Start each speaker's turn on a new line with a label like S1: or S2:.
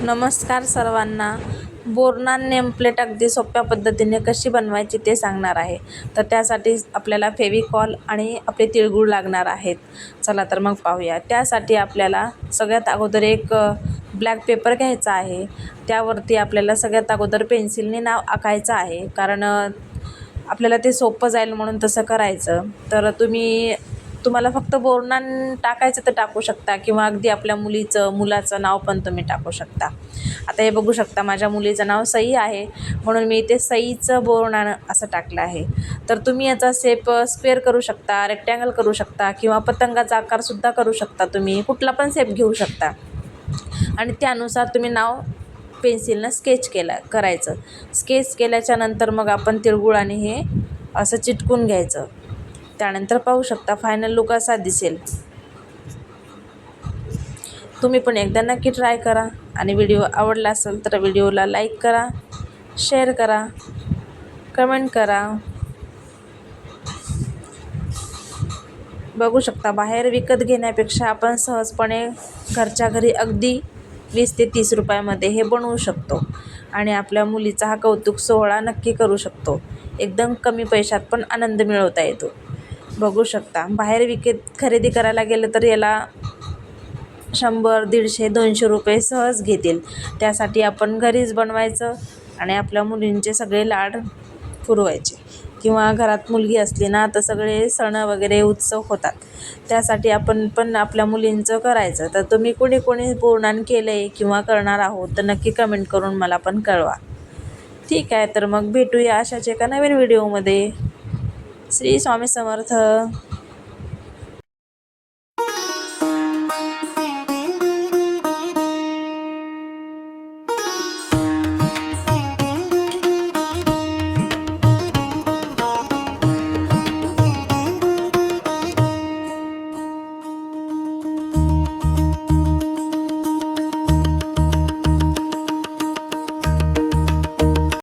S1: नमस्कार सर्वांना. बोर्नान नेमप्लेट अगदी सोप्या पद्धतीने कशी बनवायची ते सांगणार आहे. तर त्यासाठी आपल्याला फेविकॉल आणि आपले तिळगूळ लागणार आहेत. चला तर मग पाहूया. त्यासाठी आपल्याला सगळ्यात अगोदर एक ब्लॅक पेपर घ्यायचा आहे. त्यावरती आपल्याला सगळ्यात अगोदर पेन्सिलने नाव आखायचं आहे, कारण आपल्याला ते सोपं जाईल म्हणून तसं करायचं. तर तुम्हाला फक्त बोर्नान टाकायचं तर टाकू शकता, किंवा अगदी आपल्या मुलाचं नाव पण तुम्ही टाकू शकता. आता हे बघू शकता, माझ्या मुलीचं नाव सई आहे, म्हणून मी इथे सईचं बोर्नान असं टाकलं आहे. तर तुम्ही याचा शेप स्क्वेअर करू शकता, रेक्टँगल करू शकता, किंवा पतंगाचा आकारसुद्धा करू शकता. तुम्ही कुठला पण शेप घेऊ शकता आणि त्यानुसार तुम्ही नाव पेन्सिलनं करायचं. स्केच केल्याच्या नंतर मग आपण तिळगुळाने हे असं चिटकून घ्यायचं. त्यानंतर पाहू शकता फायनल लुक असा दिसेल. तुम्ही पण एकदा नक्की ट्राय करा, आणि व्हिडिओ आवडला असेल तर व्हिडिओला लाईक करा, शेअर करा, कमेंट करा. बघू शकता, बाहेर विकत घेण्यापेक्षा आपण सहजपणे घरच्या घरी अगदी 20 ते 30 रुपयामध्ये हे बनवू शकतो, आणि आपल्या मुलीचा हा कौतुक सोहळा नक्की करू शकतो. एकदम कमी पैशात पण आनंद मिळवता येतो. बघू शकता, बाहेर खरेदी करायला गेलं तर याला 100, 150, 200 रुपये सहज घेतील. त्यासाठी आपण घरीच बनवायचं आणि आपल्या मुलींचे सगळे लाड पुरवायचे. किंवा घरात मुलगी असली ना, तर सगळे सण वगैरे उत्सव होतात. त्यासाठी आपण पण आपल्या मुलींचं करायचं. तर तुम्ही कोणी बोर्नान केलं आहे किंवा करणार आहोत तर नक्की कमेंट करून मला पण कळवा. ठीक आहे, तर मग भेटूया अशाच एका नवीन व्हिडिओमध्ये. श्री स्वामी समर्थ.